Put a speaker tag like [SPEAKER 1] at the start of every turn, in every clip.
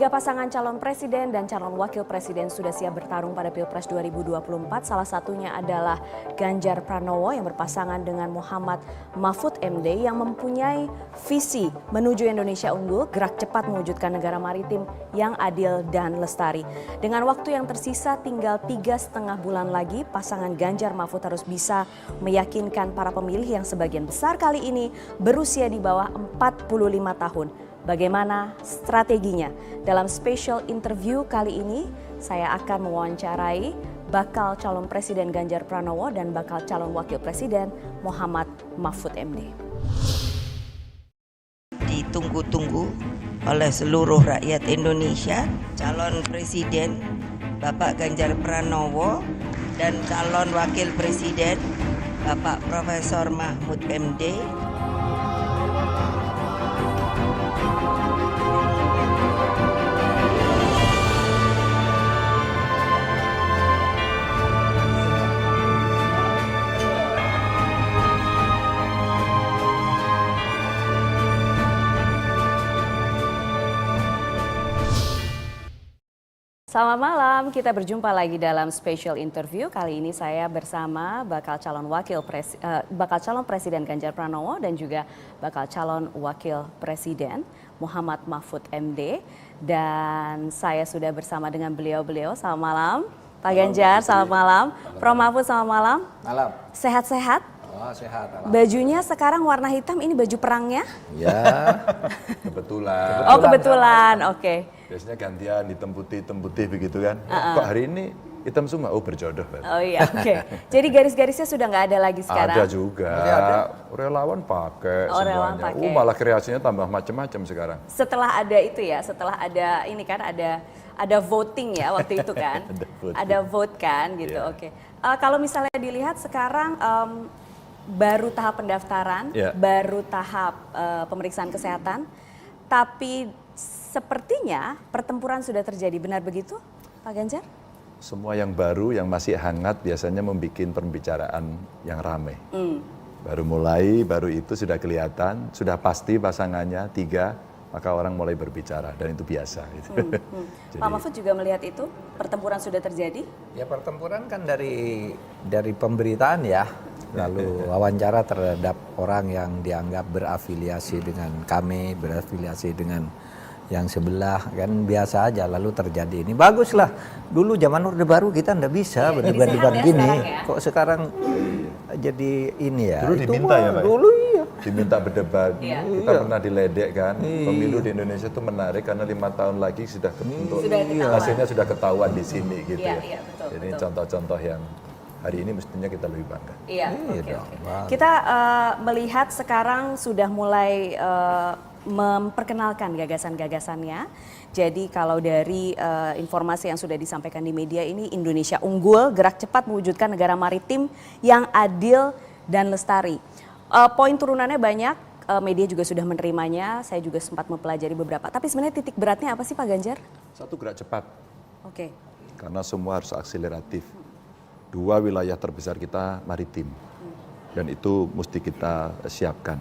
[SPEAKER 1] Tiga pasangan calon presiden dan calon wakil presiden sudah siap bertarung pada Pilpres 2024. Salah satunya adalah Ganjar Pranowo yang berpasangan dengan Muhammad Mahfud MD yang mempunyai visi menuju Indonesia unggul, gerak cepat mewujudkan negara maritim yang adil dan lestari. Dengan waktu yang tersisa tinggal 3,5 bulan lagi, pasangan Ganjar Mahfud harus bisa meyakinkan para pemilih yang sebagian besar kali ini berusia di bawah 45 tahun. Bagaimana strateginya? Dalam special interview kali ini, saya akan mewawancarai bakal calon presiden Ganjar Pranowo dan bakal calon wakil presiden Muhammad Mahfud MD.
[SPEAKER 2] Ditunggu-tunggu oleh seluruh rakyat Indonesia, calon presiden Bapak Ganjar Pranowo dan calon wakil presiden Bapak Profesor Mahfud MD.
[SPEAKER 1] Selamat malam, kita berjumpa lagi dalam special interview. Kali ini saya bersama bakal calon presiden Ganjar Pranowo dan juga bakal calon wakil presiden Muhammad Mahfud MD. Dan saya sudah bersama dengan beliau-beliau. Selamat malam, Pak Ganjar. Selamat malam, Prof Mahfud. Selamat malam.
[SPEAKER 3] Malam.
[SPEAKER 1] Sehat-sehat?
[SPEAKER 3] Oh, sehat.
[SPEAKER 1] Bajunya sekarang warna hitam, ini baju perangnya?
[SPEAKER 3] Ya, kebetulan.
[SPEAKER 1] Oh, kebetulan, oke.
[SPEAKER 3] Biasanya gantian hitam putih begitu kan. Kok hari ini hitam semua? Oh, berjodoh.
[SPEAKER 1] Oh iya, oke. Jadi garis-garisnya sudah nggak ada lagi sekarang?
[SPEAKER 3] Ada juga. Relawan pakai
[SPEAKER 1] Oh,
[SPEAKER 3] semuanya.
[SPEAKER 1] relawan pakai.
[SPEAKER 3] Malah kreasinya tambah macam-macam sekarang.
[SPEAKER 1] Setelah ada itu ya, setelah ada ini kan ada voting ya waktu itu kan? Ada vote kan gitu,
[SPEAKER 3] Yeah.
[SPEAKER 1] oke. Kalau misalnya dilihat sekarang baru tahap pendaftaran,
[SPEAKER 3] Yeah.
[SPEAKER 1] baru tahap pemeriksaan kesehatan, tapi sepertinya pertempuran sudah terjadi, benar begitu Pak Ganjar?
[SPEAKER 3] Semua yang baru, yang masih hangat biasanya membuat pembicaraan yang ramai. Baru mulai, baru itu sudah kelihatan, sudah pasti pasangannya 3, maka orang mulai berbicara dan itu biasa. Gitu.
[SPEAKER 1] Pak Mahfud juga melihat itu, pertempuran sudah terjadi?
[SPEAKER 4] Ya, pertempuran kan dari pemberitaan ya, lalu wawancara terhadap orang yang dianggap berafiliasi dengan kami, berafiliasi dengan yang sebelah, kan biasa aja lalu terjadi ini. Baguslah, dulu zaman Orde Baru kita ndak bisa berdebat-debat gini. Kok sekarang jadi ini ya?
[SPEAKER 3] Dulu
[SPEAKER 4] itu
[SPEAKER 3] diminta ya Pak?
[SPEAKER 4] Dulu iya.
[SPEAKER 3] Diminta berdebat,
[SPEAKER 1] Iya.
[SPEAKER 3] kita pernah diledek kan, pemilu di Indonesia itu menarik karena 5 tahun lagi sudah hasilnya sudah ketahuan di sini gitu
[SPEAKER 1] Iya,
[SPEAKER 3] ya.
[SPEAKER 1] iya, betul,
[SPEAKER 3] Jadi
[SPEAKER 1] betul.
[SPEAKER 3] contoh-contoh yang hari ini mestinya kita lebih bangga.
[SPEAKER 1] Iya, oke.
[SPEAKER 4] dong, Bang.
[SPEAKER 1] Kita melihat sekarang sudah mulai memperkenalkan gagasan-gagasannya. Jadi kalau dari informasi yang sudah disampaikan di media ini, Indonesia unggul, gerak cepat mewujudkan negara maritim yang adil dan lestari. Poin turunannya banyak, media juga sudah menerimanya, saya juga sempat mempelajari beberapa. Tapi sebenarnya titik beratnya apa sih Pak Ganjar?
[SPEAKER 3] Satu, gerak cepat,
[SPEAKER 1] Oke.
[SPEAKER 3] karena semua harus akseleratif. 2 wilayah terbesar kita maritim, dan itu mesti kita siapkan.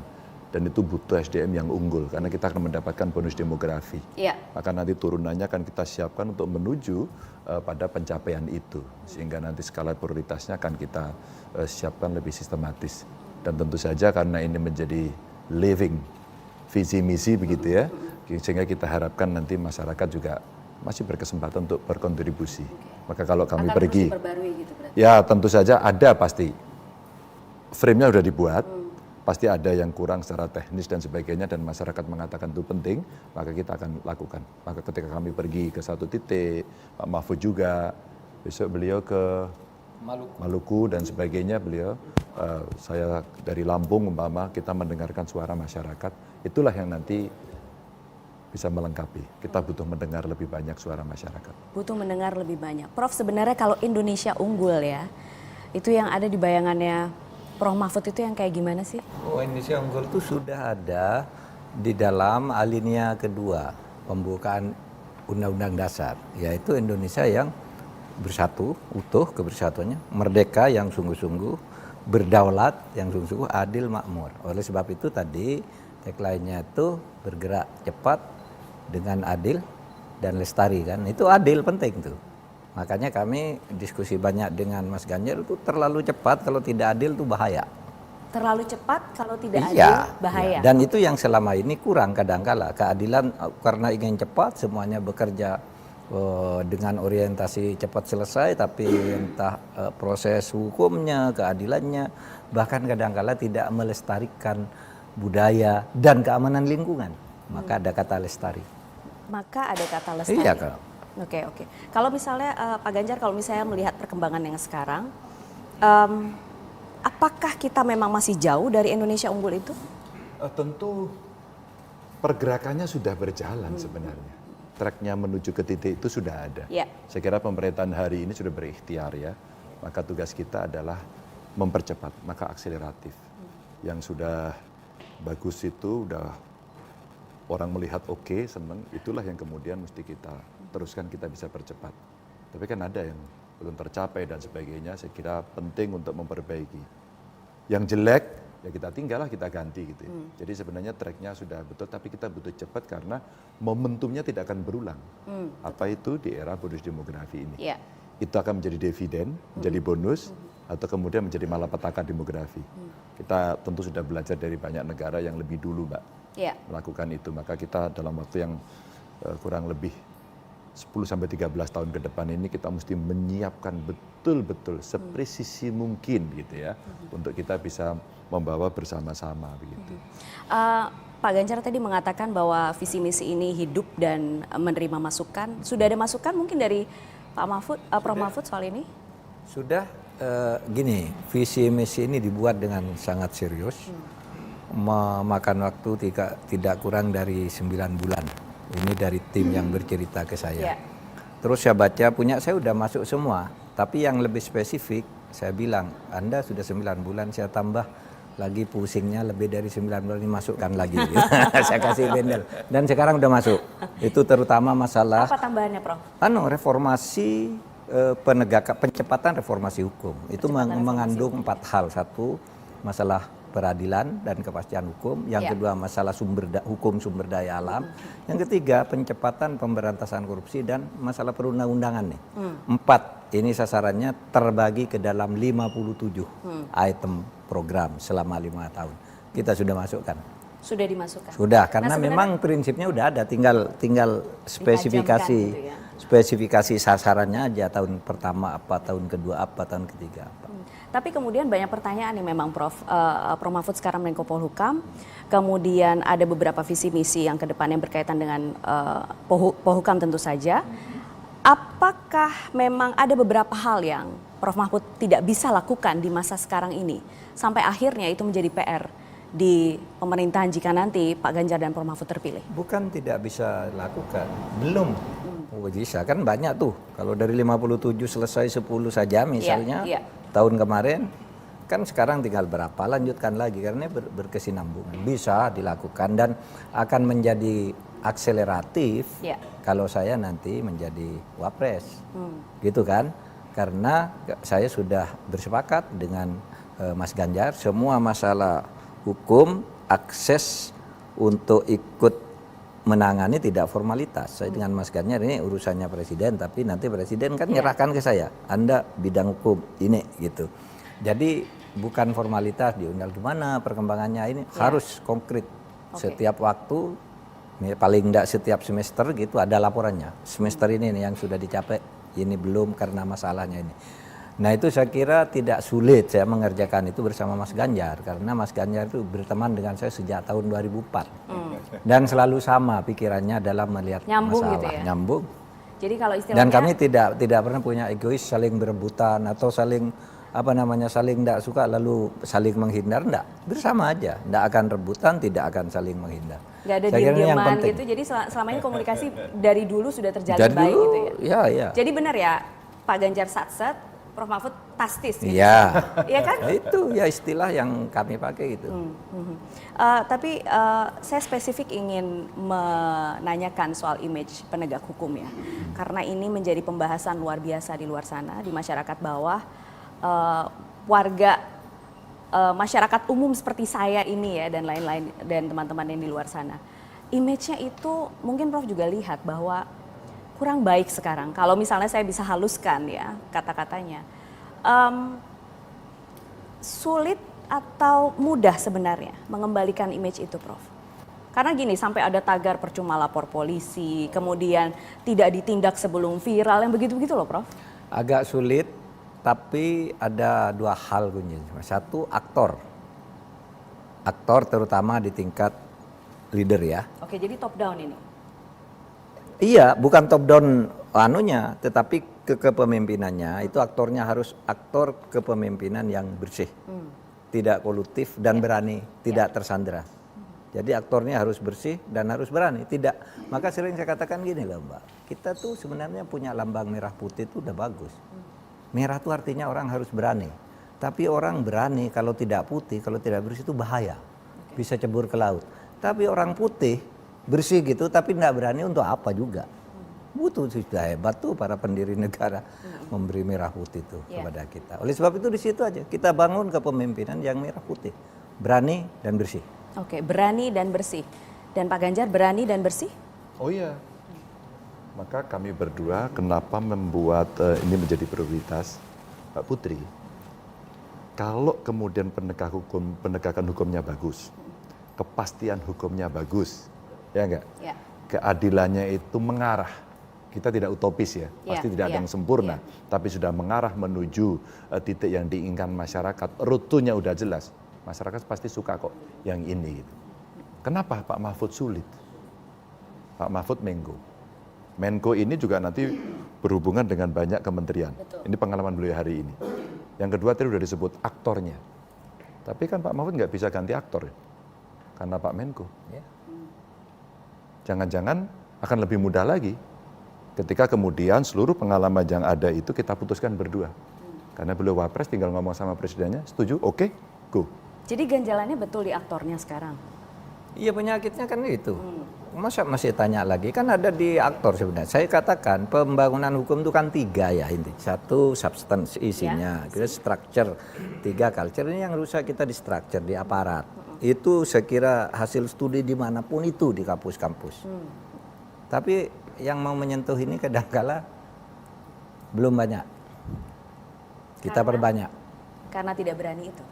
[SPEAKER 3] Dan itu butuh SDM yang unggul, karena kita akan mendapatkan bonus demografi.
[SPEAKER 1] Iya.
[SPEAKER 3] Maka nanti turunannya akan kita siapkan untuk menuju pada pencapaian itu. Sehingga nanti skala prioritasnya akan kita siapkan lebih sistematis. Dan tentu saja karena ini menjadi living visi misi begitu ya, sehingga kita harapkan nanti masyarakat juga masih berkesempatan untuk berkontribusi. Maka kalau kami
[SPEAKER 1] Akan
[SPEAKER 3] pergi,
[SPEAKER 1] terus diperbarui gitu berarti?
[SPEAKER 3] ya tentu saja ada pasti. Frame-nya sudah dibuat, pasti ada yang kurang secara teknis dan sebagainya dan masyarakat mengatakan itu penting, maka kita akan lakukan. Maka ketika kami pergi ke satu titik, Pak Mahfud juga, besok beliau ke Maluku dan sebagainya, beliau, saya dari Lampung umpama, kita mendengarkan suara masyarakat, itulah yang nanti bisa melengkapi. Kita butuh mendengar lebih banyak suara masyarakat.
[SPEAKER 1] Butuh mendengar lebih banyak. Prof, sebenarnya kalau Indonesia unggul ya, itu yang ada di bayangannya Prof Mahfud itu yang kayak gimana sih?
[SPEAKER 4] Oh, Indonesia unggul itu sudah ada di dalam alinea kedua pembukaan Undang-Undang Dasar, yaitu Indonesia yang bersatu, utuh kebersatuannya, merdeka yang sungguh-sungguh, berdaulat yang sungguh-sungguh, adil makmur. Oleh sebab itu tadi tagline-nya itu bergerak cepat dengan adil dan lestari kan. Itu adil penting tuh. Makanya kami diskusi banyak dengan Mas Ganjar, itu terlalu cepat, kalau tidak adil tuh bahaya.
[SPEAKER 1] Terlalu cepat kalau tidak
[SPEAKER 4] Iya,
[SPEAKER 1] adil bahaya.
[SPEAKER 4] iya. Dan itu yang selama ini kurang kadangkala. Keadilan karena ingin cepat semuanya bekerja dengan orientasi cepat selesai, tapi entah proses hukumnya, keadilannya, bahkan kadangkala tidak melestarikan budaya dan keamanan lingkungan. Maka ada kata lestari.
[SPEAKER 1] Maka ada kata lestari.
[SPEAKER 4] Iya, Kak.
[SPEAKER 1] Oke. Kalau misalnya Pak Ganjar, kalau misalnya melihat perkembangan yang sekarang, apakah kita memang masih jauh dari Indonesia unggul itu?
[SPEAKER 3] Tentu pergerakannya sudah berjalan sebenarnya. Tracknya menuju ke titik itu sudah ada.
[SPEAKER 1] Ya.
[SPEAKER 3] Saya kira pemerintahan hari ini sudah berikhtiar ya. Maka tugas kita adalah mempercepat, maka akseleratif. Yang sudah bagus itu udah orang melihat oke, seneng, itulah yang kemudian mesti kita teruskan, kita bisa percepat. Tapi kan ada yang belum tercapai dan sebagainya, saya kira penting untuk memperbaiki. Yang jelek, ya kita tinggal lah, kita ganti gitu ya. Jadi sebenarnya tracknya sudah betul, tapi kita butuh cepat karena momentumnya tidak akan berulang. Apa itu di era bonus demografi ini?
[SPEAKER 1] Ya.
[SPEAKER 3] Itu akan menjadi dividen, menjadi bonus, atau kemudian menjadi malapetaka demografi. Kita tentu sudah belajar dari banyak negara yang lebih dulu, Mbak,
[SPEAKER 1] Ya.
[SPEAKER 3] melakukan itu. Maka kita dalam waktu yang kurang lebih 10-13 tahun ke depan ini kita mesti menyiapkan betul-betul sepresisi mungkin gitu ya, untuk kita bisa membawa bersama-sama begitu.
[SPEAKER 1] Pak Ganjar tadi mengatakan bahwa visi misi ini hidup dan menerima masukan. Sudah ada masukan mungkin dari Pak Mahfud, Prof Mahfud soal ini?
[SPEAKER 4] Sudah gini, visi misi ini dibuat dengan sangat serius, memakan waktu tidak kurang dari 9 bulan. Ini dari tim yang bercerita ke saya.
[SPEAKER 1] Ya.
[SPEAKER 4] Terus saya baca, punya saya udah masuk semua, tapi yang lebih spesifik saya bilang, Anda sudah 9 bulan, saya tambah lagi pusingnya lebih dari 9 bulan, ini masukkan lagi. Saya kasih bendel. Dan sekarang udah masuk. Itu terutama masalah
[SPEAKER 1] Apa tambahannya, Prof?
[SPEAKER 4] reformasi pencepatan reformasi hukum. Itu mengandung 4 hal. Satu, masalah peradilan dan kepastian hukum. Yang kedua, masalah hukum sumber daya alam. Yang ketiga, pencepatan pemberantasan korupsi dan masalah perundang-undangan nih. 4, ini sasarannya terbagi ke dalam 57 item program selama 5 tahun. Kita sudah masukkan.
[SPEAKER 1] Sudah dimasukkan?
[SPEAKER 4] Sudah, karena
[SPEAKER 1] sebenarnya
[SPEAKER 4] memang prinsipnya udah ada, tinggal spesifikasi
[SPEAKER 1] gitu ya.
[SPEAKER 4] spesifikasi sasarannya aja, tahun pertama apa, tahun kedua apa, tahun ketiga apa.
[SPEAKER 1] Tapi kemudian banyak pertanyaan nih memang Prof. Prof Mahfud sekarang Menko Polhukam, kemudian ada beberapa visi misi yang kedepannya berkaitan dengan Polhukam tentu saja. Apakah memang ada beberapa hal yang Prof Mahfud tidak bisa lakukan di masa sekarang ini sampai akhirnya itu menjadi PR di pemerintahan jika nanti Pak Ganjar dan Prof Mahfud terpilih?
[SPEAKER 4] Bukan tidak bisa lakukan, belum. Bisa kan banyak tuh. Kalau dari 57 selesai 10 saja misalnya. Tahun kemarin, kan sekarang tinggal berapa, lanjutkan lagi karena berkesinambungan. Bisa dilakukan dan akan menjadi akseleratif kalau saya nanti menjadi wapres. Gitu kan, karena saya sudah bersepakat dengan Mas Ganjar, semua masalah hukum, akses untuk ikut menangani tidak formalitas. Saya dengan Mas Ganjar, ini urusannya presiden, tapi nanti presiden kan nyerahkan ke saya, Anda bidang hukum ini gitu. Jadi bukan formalitas diundang gimana perkembangannya, ini harus konkret. Setiap waktu, paling tidak setiap semester gitu ada laporannya. Semester ini nih yang sudah dicapai, ini belum karena masalahnya ini. Nah itu saya kira tidak sulit saya mengerjakan itu bersama Mas Ganjar, karena Mas Ganjar itu berteman dengan saya sejak tahun 2004 dan selalu sama pikirannya dalam melihat masalah.
[SPEAKER 1] Gitu ya?
[SPEAKER 4] Nyambung.
[SPEAKER 1] Jadi kalau istilahnya,
[SPEAKER 4] dan kami tidak pernah punya egois saling berebutan atau saling saling tidak suka lalu saling menghindar, enggak, bersama aja, enggak akan rebutan, tidak akan saling menghindar.
[SPEAKER 1] Nggak ada diam-diaman gitu, jadi selama ini komunikasi dari dulu sudah terjalin
[SPEAKER 4] dari
[SPEAKER 1] baik
[SPEAKER 4] dulu,
[SPEAKER 1] gitu ya?
[SPEAKER 4] Iya.
[SPEAKER 1] Jadi benar ya Pak Ganjar satset, Prof Mahfud tastis gitu?
[SPEAKER 4] Iya.
[SPEAKER 1] Iya kan?
[SPEAKER 4] Itu ya istilah yang kami pakai gitu.
[SPEAKER 1] Tapi saya spesifik ingin menanyakan soal image penegak hukum ya. Karena ini menjadi pembahasan luar biasa di luar sana, di masyarakat bawah. Warga masyarakat umum seperti saya ini ya dan lain-lain dan teman-teman yang di luar sana. Image-nya itu mungkin Prof juga lihat bahwa kurang baik sekarang. Kalau misalnya saya bisa haluskan ya kata-katanya. Sulit atau mudah sebenarnya mengembalikan image itu, Prof? Karena gini, sampai ada tagar percuma lapor polisi, kemudian tidak ditindak sebelum viral, yang begitu-begitu loh, Prof.
[SPEAKER 4] Agak sulit, tapi ada dua hal kuncinya. Satu, aktor. Aktor terutama di tingkat leader ya.
[SPEAKER 1] Oke, jadi top down ini.
[SPEAKER 4] Iya, bukan top down anunya, tetapi kepemimpinannya itu aktornya harus aktor kepemimpinan yang bersih. Tidak kolutif dan berani, tidak tersandera. Jadi aktornya harus bersih dan harus berani, tidak. Maka sering saya katakan gini loh Mbak, kita tuh sebenarnya punya lambang merah putih itu udah bagus. Merah itu artinya orang harus berani. Tapi orang berani kalau tidak putih, kalau tidak bersih itu bahaya. Bisa cebur ke laut. Tapi orang putih, bersih gitu tapi tidak berani untuk apa juga. Butuh sudah hebat tuh para pendiri negara memberi merah putih itu kepada kita. Oleh sebab itu di situ aja kita bangun kepemimpinan yang merah putih. Berani dan bersih.
[SPEAKER 1] Oke, berani dan bersih. Dan Pak Ganjar berani dan bersih?
[SPEAKER 3] Oh iya. Maka kami berdua kenapa membuat ini menjadi prioritas, Pak Putri. Kalau kemudian penegakan hukumnya bagus, kepastian hukumnya bagus, ya enggak?
[SPEAKER 1] Ya.
[SPEAKER 3] Keadilannya itu mengarah. Kita tidak utopis ya, pasti tidak ada yang sempurna, tapi sudah mengarah menuju titik yang diinginkan masyarakat. Rutenya udah jelas, masyarakat pasti suka kok yang ini. Gitu. Kenapa Pak Mahfud sulit? Pak Mahfud Menko ini juga nanti berhubungan dengan banyak kementerian. Betul. Ini pengalaman beliau hari ini. Yang kedua tadi sudah disebut aktornya. Tapi kan Pak Mahfud nggak bisa ganti aktor ya? Karena Pak Menko. Jangan-jangan akan lebih mudah lagi ketika kemudian seluruh pengalaman yang ada itu kita putuskan berdua. Karena beliau wapres tinggal ngomong sama presidennya, setuju, oke, go.
[SPEAKER 1] Jadi ganjalannya betul di aktornya sekarang?
[SPEAKER 4] Iya penyakitnya kan itu. Masa masih tanya lagi, kan ada di aktor sebenarnya. Saya katakan pembangunan hukum itu kan 3 ya inti. 1 substance isinya, kedua structure, 3 culture. Ini yang rusak kita di structure, di aparat. Itu saya kira hasil studi dimanapun itu di kampus-kampus. Tapi yang mau menyentuh ini kadangkala belum banyak. Kita perbanyak.
[SPEAKER 1] Karena tidak berani itu?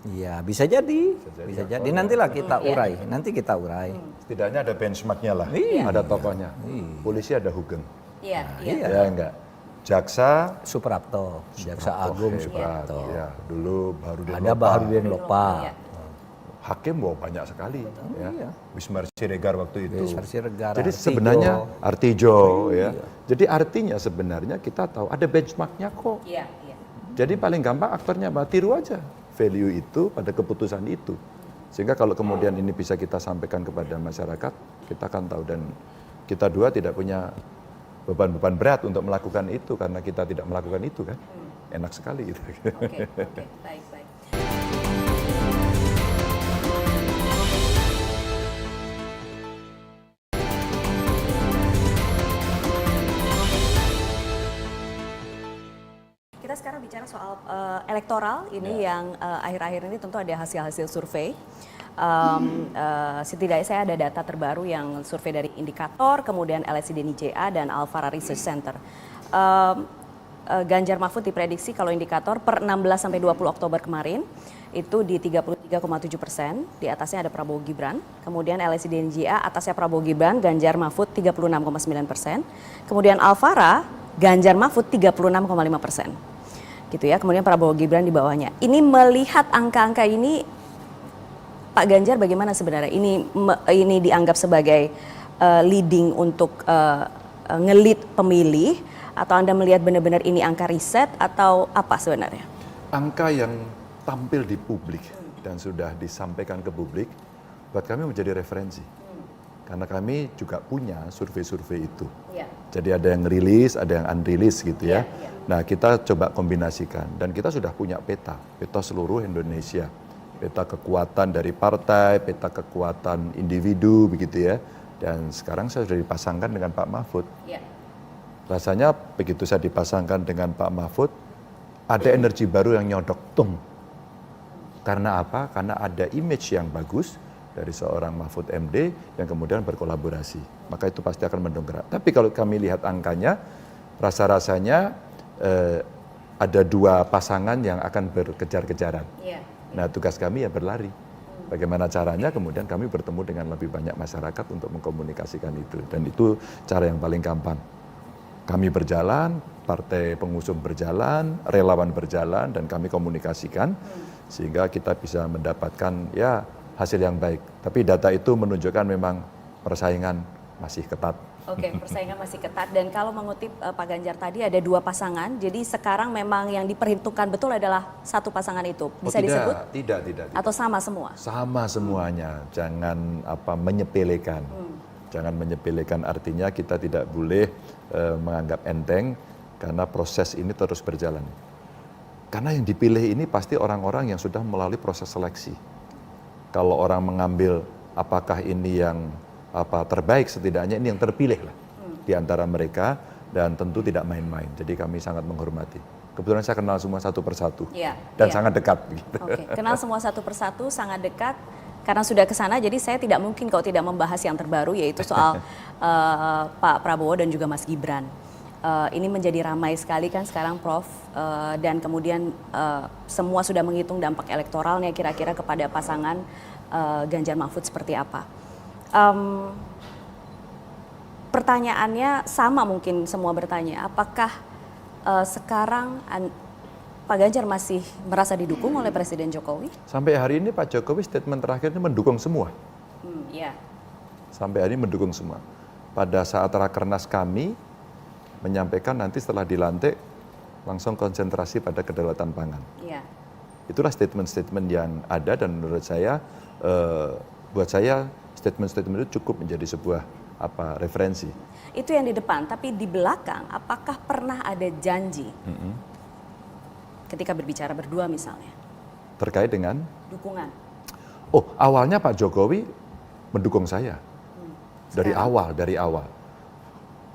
[SPEAKER 4] Iya, bisa jadi. Bisa jadi. Nantilah kita urai. Nanti kita urai.
[SPEAKER 3] Setidaknya ada benchmarknya lah, ada tokohnya. Polisi ada Hugeng.
[SPEAKER 1] Iya.
[SPEAKER 3] Ya enggak. Jaksa
[SPEAKER 4] Suprapto, Jaksa Agung Suprapto.
[SPEAKER 3] Ya, dulu
[SPEAKER 4] Ada Baharudin Lopa.
[SPEAKER 3] Hakim banyak sekali. Ya. Wismar Siregar waktu itu.
[SPEAKER 4] Wismar Siregar,
[SPEAKER 3] Jadi
[SPEAKER 4] Artijo.
[SPEAKER 3] sebenarnya Artijo ya. Jadi artinya sebenarnya kita tahu ada benchmarknya kok.
[SPEAKER 1] Iya.
[SPEAKER 3] Jadi paling gampang aktornya tiru aja value itu pada keputusan itu. Sehingga kalau kemudian ini bisa kita sampaikan kepada masyarakat, kita akan tahu dan kita dua tidak punya beban-beban berat untuk melakukan itu karena kita tidak melakukan itu kan. Enak sekali gitu.
[SPEAKER 1] Oke, baik. Kita sekarang bicara soal elektoral ini yang akhir-akhir ini tentu ada hasil-hasil survei. Setidaknya saya ada data terbaru yang survei dari Indikator, kemudian LSI DNIJA dan Alfara Research Center. Ganjar Mahfud diprediksi kalau Indikator per 16 sampai 20 Oktober kemarin itu di 33,7%, di atasnya ada Prabowo Gibran. Kemudian LSI DNIJA atasnya Prabowo Gibran, Ganjar Mahfud 36,9%. Kemudian Alfara Ganjar Mahfud 36,5%. Gitu ya. Kemudian Prabowo Gibran di bawahnya. Ini melihat angka-angka ini Pak Ganjar bagaimana sebenarnya? Ini dianggap sebagai leading untuk ngelit pemilih atau Anda melihat benar-benar ini angka riset atau apa sebenarnya?
[SPEAKER 3] Angka yang tampil di publik dan sudah disampaikan ke publik buat kami menjadi referensi. Karena kami juga punya survei-survei itu. Jadi ada yang rilis, ada yang unrilis gitu ya. Nah kita coba kombinasikan dan kita sudah punya peta seluruh Indonesia. Peta kekuatan dari partai, peta kekuatan individu begitu ya. Dan sekarang saya sudah dipasangkan dengan Pak Mahfud. Rasanya begitu saya dipasangkan dengan Pak Mahfud, ada energi baru yang nyodok, tung. Karena apa? Karena ada image yang bagus, dari seorang Mahfud MD yang kemudian berkolaborasi. Maka itu pasti akan mendongkrak. Tapi kalau kami lihat angkanya, rasa-rasanya ada dua pasangan yang akan berkejar-kejaran. Nah, tugas kami ya berlari. Bagaimana caranya kemudian kami bertemu dengan lebih banyak masyarakat untuk mengkomunikasikan itu. Dan itu cara yang paling gampang. Kami berjalan, partai pengusung berjalan, relawan berjalan, dan kami komunikasikan sehingga kita bisa mendapatkan ya hasil yang baik. Tapi data itu menunjukkan memang persaingan masih ketat.
[SPEAKER 1] Oke, persaingan masih ketat. Dan kalau mengutip Pak Ganjar tadi ada dua pasangan, jadi sekarang memang yang diperhitungkan betul adalah satu pasangan itu. Bisa disebut?
[SPEAKER 3] Tidak.
[SPEAKER 1] Atau sama semua?
[SPEAKER 3] Sama semuanya, jangan menyepelekan. Jangan menyepelekan, artinya kita tidak boleh menganggap enteng karena proses ini terus berjalan. Karena yang dipilih ini pasti orang-orang yang sudah melalui proses seleksi. Kalau orang mengambil apakah ini yang terbaik, setidaknya ini yang terpilih lah di antara mereka, dan tentu tidak main-main. Jadi kami sangat menghormati. Kebetulan saya kenal semua satu persatu dan sangat dekat. Gitu.
[SPEAKER 1] Oke, kenal semua satu persatu, sangat dekat. Karena sudah ke sana, jadi saya tidak mungkin kalau tidak membahas yang terbaru, yaitu soal Pak Prabowo dan juga Mas Gibran. Ini menjadi ramai sekali kan sekarang, Prof. Dan kemudian semua sudah menghitung dampak elektoralnya kira-kira kepada pasangan Ganjar Mahfud seperti apa. Pertanyaannya sama, mungkin semua bertanya, apakah sekarang Pak Ganjar masih merasa didukung oleh Presiden Jokowi?
[SPEAKER 3] Sampai hari ini Pak Jokowi statement terakhirnya mendukung semua. Sampai hari ini mendukung semua. Pada saat rakernas kami menyampaikan nanti setelah dilantik langsung konsentrasi pada kedaulatan pangan. Itulah statement-statement yang ada, dan menurut saya, buat saya statement-statement itu cukup menjadi sebuah referensi.
[SPEAKER 1] Itu yang di depan, tapi di belakang apakah pernah ada janji ketika berbicara berdua misalnya?
[SPEAKER 3] Terkait dengan?
[SPEAKER 1] Dukungan.
[SPEAKER 3] Oh, awalnya Pak Jokowi mendukung saya. Dari awal.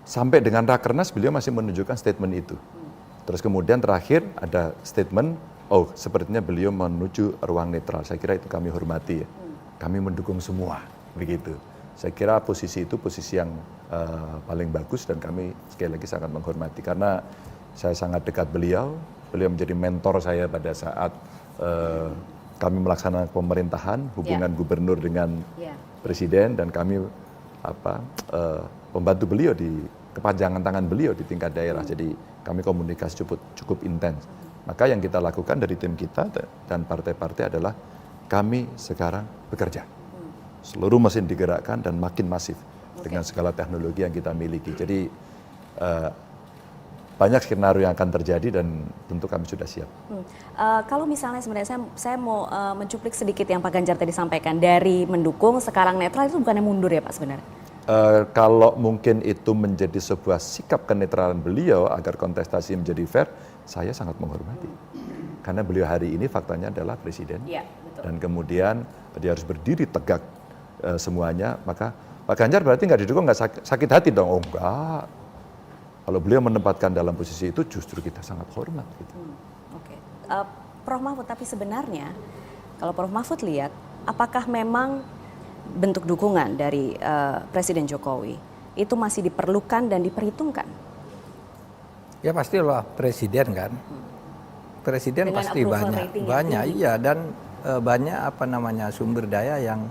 [SPEAKER 3] Sampai dengan rakernas beliau masih menunjukkan statement itu. Terus kemudian terakhir ada statement, sepertinya beliau menuju ruang netral. Saya kira itu kami hormati ya. Kami mendukung semua, begitu. Saya kira posisi itu posisi yang paling bagus, dan kami sekali lagi sangat menghormati. Karena saya sangat dekat beliau menjadi mentor saya pada saat kami melaksanakan pemerintahan, hubungan gubernur dengan presiden, dan kami membantu beliau di kepanjangan tangan beliau di tingkat daerah. Jadi kami komunikasi cukup intens. Maka yang kita lakukan dari tim kita dan partai-partai adalah kami sekarang bekerja. Seluruh mesin digerakkan dan makin masif dengan segala teknologi yang kita miliki. Jadi banyak skenario yang akan terjadi, dan tentu kami sudah siap.
[SPEAKER 1] Kalau misalnya sebenarnya saya mau mencuplik sedikit yang Pak Ganjar tadi sampaikan, dari mendukung sekarang netral, itu bukannya mundur ya Pak sebenarnya?
[SPEAKER 3] Kalau mungkin itu menjadi sebuah sikap kenetralan beliau agar kontestasi menjadi fair, saya sangat menghormati. Karena beliau hari ini faktanya adalah presiden, dan kemudian dia harus berdiri tegak semuanya. Maka Pak Ganjar berarti nggak didukung, nggak sakit hati dong? Oh enggak. Kalau beliau menempatkan dalam posisi itu, justru kita sangat hormat. Gitu.
[SPEAKER 1] Prof Mahfud, tapi sebenarnya kalau Prof Mahfud lihat, apakah memang bentuk dukungan dari Presiden Jokowi itu masih diperlukan dan diperhitungkan? Ya
[SPEAKER 4] pastilah presiden kan. Presiden dengan pasti banyak iya, dan banyak sumber daya yang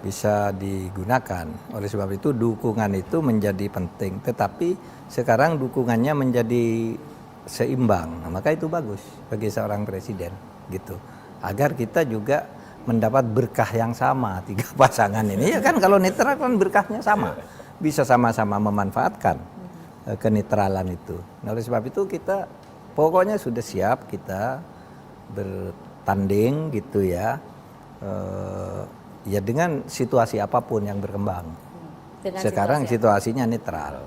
[SPEAKER 4] bisa digunakan. Oleh sebab itu dukungan itu menjadi penting. Tetapi sekarang dukungannya menjadi seimbang. Nah, maka itu bagus bagi seorang presiden gitu. Agar kita juga mendapat berkah yang sama, tiga pasangan ini. Ya kan, kalau netral kan berkahnya sama. Bisa sama-sama memanfaatkan kenetralan itu. Nah, oleh sebab itu kita pokoknya sudah siap kita bertanding gitu ya. Ya dengan situasi apapun yang berkembang. Sekarang situasinya netral.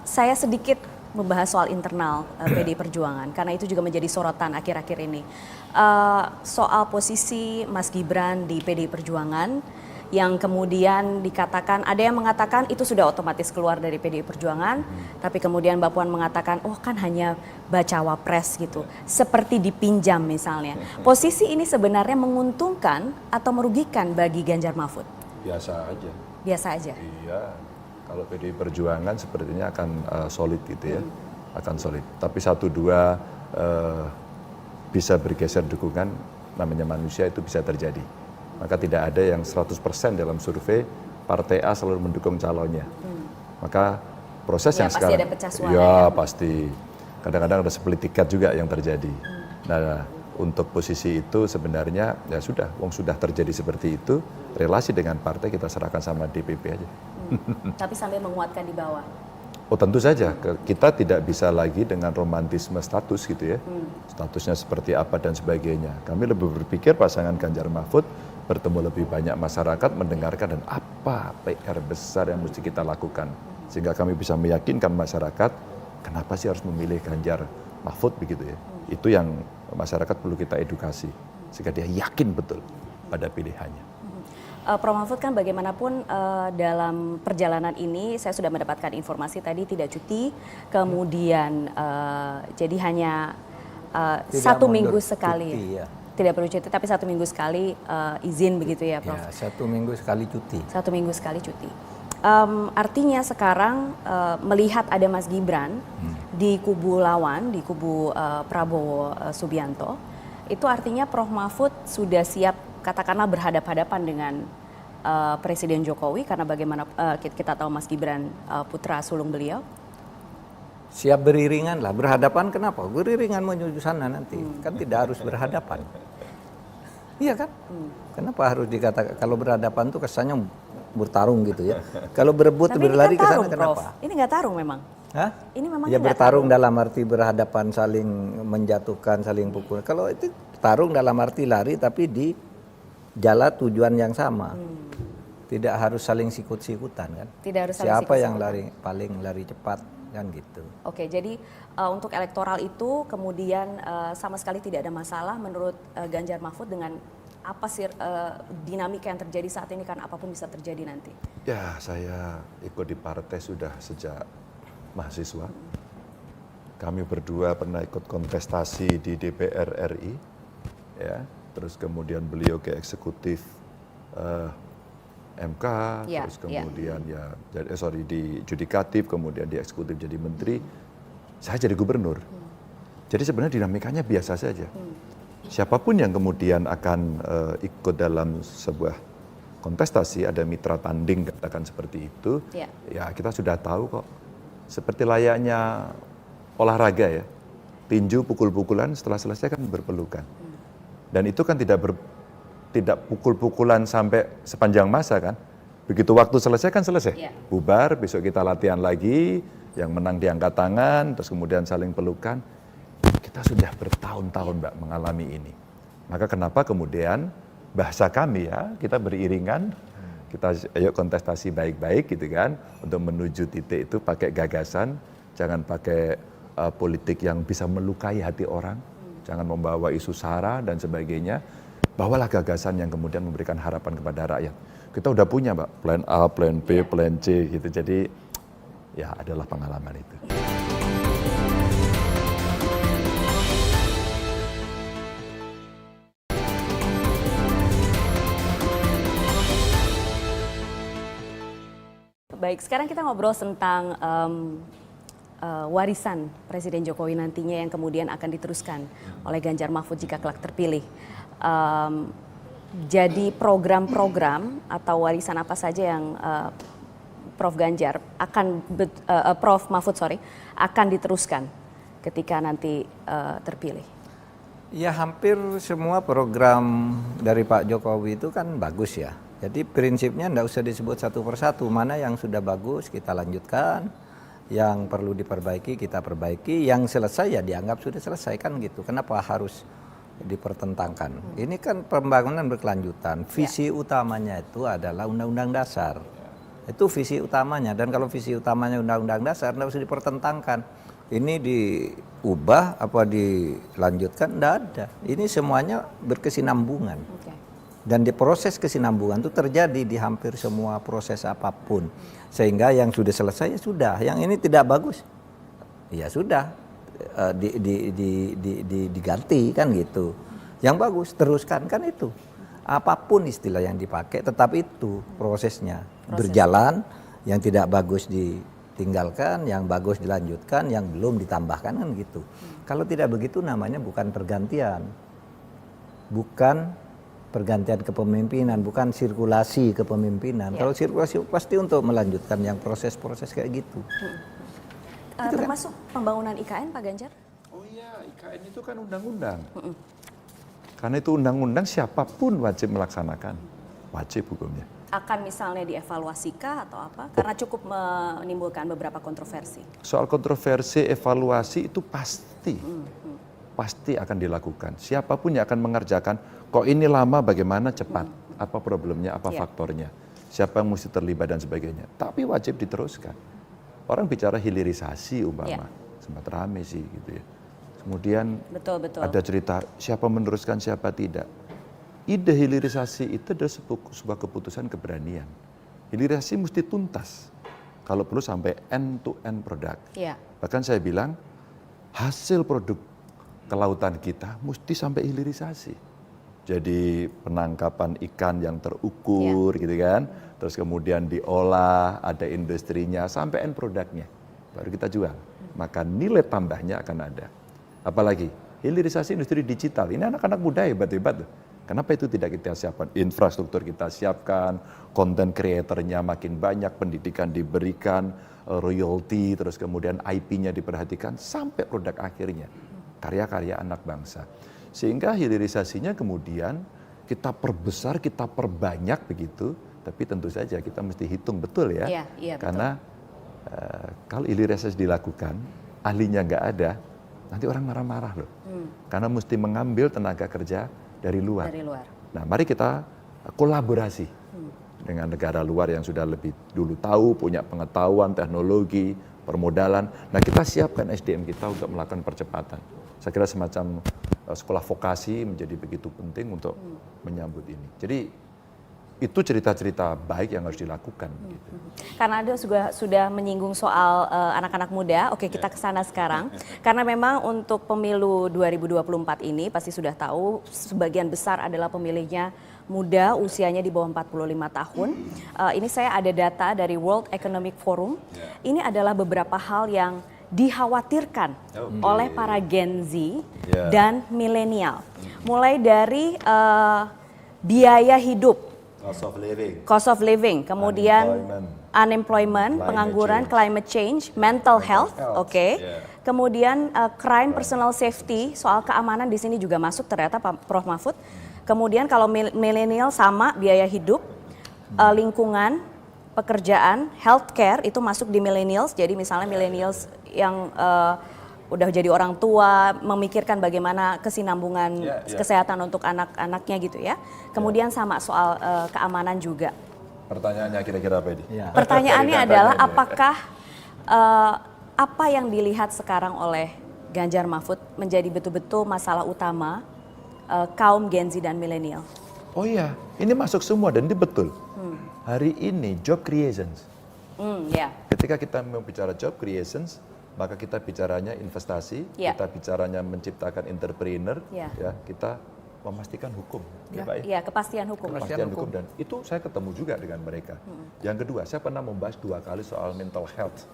[SPEAKER 1] Saya sedikit membahas soal internal PDI Perjuangan, karena itu juga menjadi sorotan akhir-akhir ini. Soal posisi Mas Gibran di PDI Perjuangan yang kemudian dikatakan, ada yang mengatakan itu sudah otomatis keluar dari PDI Perjuangan, tapi kemudian Mbak Puan mengatakan, oh kan hanya bacawa pres gitu, seperti dipinjam misalnya. Posisi ini sebenarnya menguntungkan atau merugikan bagi Ganjar Mahfud?
[SPEAKER 3] Biasa aja.
[SPEAKER 1] Biasa aja?
[SPEAKER 3] Iya, kalau PDI Perjuangan sepertinya akan solid gitu ya, akan solid. Tapi 1-2 bisa bergeser dukungan, namanya manusia itu bisa terjadi. Maka tidak ada yang 100% dalam survei partai A selalu mendukung calonnya. Maka proses
[SPEAKER 1] Ya,
[SPEAKER 3] yang
[SPEAKER 1] pasti
[SPEAKER 3] sekarang,
[SPEAKER 1] ada pecah suara
[SPEAKER 3] ya
[SPEAKER 1] ya.
[SPEAKER 3] pasti. Kadang-kadang ada split tiket juga yang terjadi. Nah, untuk posisi itu sebenarnya ya sudah, sudah terjadi seperti itu, relasi dengan partai kita serahkan sama DPP aja.
[SPEAKER 1] Tapi sambil menguatkan di bawah.
[SPEAKER 3] Oh tentu saja, kita tidak bisa lagi dengan romantisme status gitu ya. Statusnya seperti apa dan sebagainya. Kami lebih berpikir pasangan Ganjar Mahfud bertemu lebih banyak masyarakat, mendengarkan dan apa PR besar yang mesti kita lakukan. Sehingga kami bisa meyakinkan masyarakat, kenapa sih harus memilih Ganjar Mahfud begitu ya. Itu yang masyarakat perlu kita edukasi, sehingga dia yakin betul pada pilihannya.
[SPEAKER 1] Prof. Mahfud kan bagaimanapun dalam perjalanan ini saya sudah mendapatkan informasi tadi tidak cuti, kemudian jadi hanya
[SPEAKER 4] Tidak
[SPEAKER 1] 1 minggu
[SPEAKER 4] mundur
[SPEAKER 1] sekali.
[SPEAKER 4] cuti, ya.
[SPEAKER 1] Tidak perlu cuti, tapi 1 minggu sekali izin begitu ya, Prof?
[SPEAKER 4] Ya, 1 minggu sekali cuti.
[SPEAKER 1] 1 minggu sekali cuti. Artinya sekarang melihat ada Mas Gibran di kubu lawan, di kubu Prabowo Subianto, itu artinya Prof. Mahfud sudah siap katakanlah berhadap-hadapan dengan Presiden Jokowi, karena bagaimana kita tahu Mas Gibran putra sulung beliau.
[SPEAKER 4] Siap beriringan lah, berhadapan kenapa? Beriringan menuju sana nanti, kan tidak harus berhadapan. Iya kan? Kenapa harus dikatakan, kalau berhadapan tuh kesannya bertarung gitu ya. Kalau berebut
[SPEAKER 1] Tapi
[SPEAKER 4] berlari
[SPEAKER 1] ini
[SPEAKER 4] ke
[SPEAKER 1] kan
[SPEAKER 4] sana
[SPEAKER 1] tarung,
[SPEAKER 4] kenapa?
[SPEAKER 1] Prof. Ini nggak tarung memang.
[SPEAKER 4] Hah?
[SPEAKER 1] Ini memang
[SPEAKER 4] Ya
[SPEAKER 1] nggak
[SPEAKER 4] bertarung dalam arti berhadapan, saling menjatuhkan, saling pukul. Kalau itu tarung dalam arti lari tapi di jalan tujuan yang sama. Tidak harus saling sikut-sikutan kan.
[SPEAKER 1] Tidak harus saling
[SPEAKER 4] Siapa yang
[SPEAKER 1] sikut-sikutan.
[SPEAKER 4] paling lari cepat kan gitu.
[SPEAKER 1] Oke, jadi untuk elektoral itu kemudian sama sekali tidak ada masalah menurut Ganjar Mahfud dengan apa sih dinamika yang terjadi saat ini, kan apapun bisa terjadi nanti.
[SPEAKER 3] Ya, saya ikut di partai sudah sejak mahasiswa. Kami berdua pernah ikut kontestasi di DPR RI, ya. Terus kemudian beliau ke eksekutif MK,
[SPEAKER 1] Ya,
[SPEAKER 3] terus kemudian di judikatif, kemudian di eksekutif jadi menteri. Saya jadi gubernur. Jadi sebenarnya dinamikanya biasa saja. Siapapun yang kemudian akan ikut dalam sebuah kontestasi, ada mitra tanding katakan seperti itu, ya kita sudah tahu kok. Seperti layaknya olahraga ya, tinju pukul-pukulan, setelah selesai kan berpelukan. Dan itu kan tidak pukul-pukulan sampai sepanjang masa kan. Begitu waktu selesai kan selesai. Bubar, besok kita latihan lagi, yang menang diangkat tangan, terus kemudian saling pelukan. Kita sudah bertahun-tahun Mbak mengalami ini. Maka kenapa kemudian bahasa kami ya, kita beriringan, kita ayo kontestasi baik-baik gitu kan, untuk menuju titik itu pakai gagasan, jangan pakai politik yang bisa melukai hati orang, jangan membawa isu sara dan sebagainya. Bawalah gagasan yang kemudian memberikan harapan kepada rakyat. Kita udah punya Mbak, plan A, plan B, plan C gitu. Jadi ya adalah pengalaman itu.
[SPEAKER 1] Baik, sekarang kita ngobrol tentang warisan Presiden Jokowi nantinya yang kemudian akan diteruskan oleh Ganjar Mahfud jika kelak terpilih. Jadi program-program atau warisan apa saja yang Prof Mahfud akan diteruskan ketika nanti terpilih?
[SPEAKER 4] Ya hampir semua program dari Pak Jokowi itu kan bagus ya. Jadi prinsipnya enggak usah disebut satu persatu, mana yang sudah bagus kita lanjutkan, yang perlu diperbaiki kita perbaiki, yang selesai ya dianggap sudah selesai kan gitu. Kenapa harus dipertentangkan? Ini kan pembangunan berkelanjutan, visi utamanya itu adalah Undang-Undang Dasar. Itu visi utamanya, dan kalau visi utamanya Undang-Undang Dasar enggak usah dipertentangkan. Ini diubah apa dilanjutkan, enggak ada. Ini semuanya berkesinambungan. Dan di proses kesinambungan itu terjadi di hampir semua proses apapun. Sehingga yang sudah selesai ya sudah, yang ini tidak bagus, ya sudah diganti kan gitu. Yang bagus teruskan kan itu. Apapun istilah yang dipakai, tetap itu prosesnya berjalan. Yang tidak bagus ditinggalkan, yang bagus dilanjutkan, yang belum ditambahkan kan gitu. Kalau tidak begitu namanya bukan pergantian, bukan pergantian kepemimpinan, bukan sirkulasi kepemimpinan. Kalau sirkulasi pasti untuk melanjutkan yang proses-proses kayak gitu.
[SPEAKER 1] Termasuk pembangunan IKN, Pak Ganjar?
[SPEAKER 3] Oh iya, IKN itu kan undang-undang. Karena itu undang-undang, siapapun wajib melaksanakan, wajib hukumnya.
[SPEAKER 1] Akan misalnya dievaluasi kah atau apa? Karena cukup menimbulkan beberapa kontroversi.
[SPEAKER 3] Soal kontroversi, evaluasi itu pasti akan dilakukan. Siapapun yang akan mengerjakan, kok ini lama, bagaimana cepat, apa problemnya, apa faktornya, siapa yang mesti terlibat dan sebagainya. Tapi wajib diteruskan. Orang bicara hilirisasi umpama, sempat rame sih gitu ya. Kemudian ada cerita siapa meneruskan, siapa tidak. Ide hilirisasi itu adalah sebuah keputusan keberanian. Hilirisasi mesti tuntas. Kalau perlu sampai end to end produk. Bahkan saya bilang hasil produk kelautan kita mesti sampai hilirisasi. Jadi penangkapan ikan yang terukur gitu kan. Terus kemudian diolah, ada industrinya sampai end produknya. Baru kita jual. Maka nilai tambahnya akan ada. Apalagi hilirisasi industri digital. Ini anak-anak muda hebat-hebat tuh. Kenapa itu tidak kita siapkan? Infrastruktur kita siapkan, konten kreatornya makin banyak, pendidikan diberikan, royalti, terus kemudian IP-nya diperhatikan, sampai produk akhirnya. Karya-karya anak bangsa. Sehingga hilirisasinya kemudian kita perbesar, kita perbanyak begitu, tapi tentu saja kita mesti hitung betul ya. Karena kalau hilirisasi dilakukan, ahlinya nggak ada, nanti orang marah-marah loh. Karena mesti mengambil tenaga kerja dari luar. Nah, mari kita kolaborasi dengan negara luar yang sudah lebih dulu tahu, punya pengetahuan, teknologi, permodalan. Nah, kita siapkan SDM kita untuk melakukan percepatan. Saya kira semacam sekolah vokasi menjadi begitu penting untuk menyambut ini. Jadi itu cerita-cerita baik yang harus dilakukan. Gitu.
[SPEAKER 1] Karena Anda sudah menyinggung soal anak-anak muda, oke kita ke sana sekarang. Karena memang untuk pemilu 2024 ini pasti sudah tahu sebagian besar adalah pemilihnya muda, usianya di bawah 45 tahun. Ini saya ada data dari World Economic Forum. Ini adalah beberapa hal yang dikhawatirkan oleh para Gen Z dan milenial. Mulai dari biaya hidup, cost of living, kemudian unemployment, pengangguran, climate change, mental health, kemudian crime, personal safety, soal keamanan di sini juga masuk ternyata Prof. Mahfud. Kemudian kalau milenial sama biaya hidup, lingkungan, pekerjaan, healthcare itu masuk di millennials. Jadi misalnya millennials yang udah jadi orang tua, memikirkan bagaimana kesinambungan kesehatan untuk anak-anaknya gitu ya. Kemudian sama soal keamanan juga.
[SPEAKER 3] Pertanyaannya kira-kira apa ini?
[SPEAKER 1] Pertanyaannya adalah apakah apa yang dilihat sekarang oleh Ganjar Mahfud menjadi betul-betul masalah utama kaum Gen Z dan milenial?
[SPEAKER 3] Oh iya, ini masuk semua dan ini betul. Hari ini job creations. Ketika kita bicara job creations, maka kita bicaranya investasi, kita bicaranya menciptakan entrepreneur, ya kita memastikan hukum, ya Pak ya?
[SPEAKER 1] Iya, kepastian hukum.
[SPEAKER 3] Kepastian hukum dan itu saya ketemu juga dengan mereka. Yang kedua, saya pernah membahas 2 kali soal mental health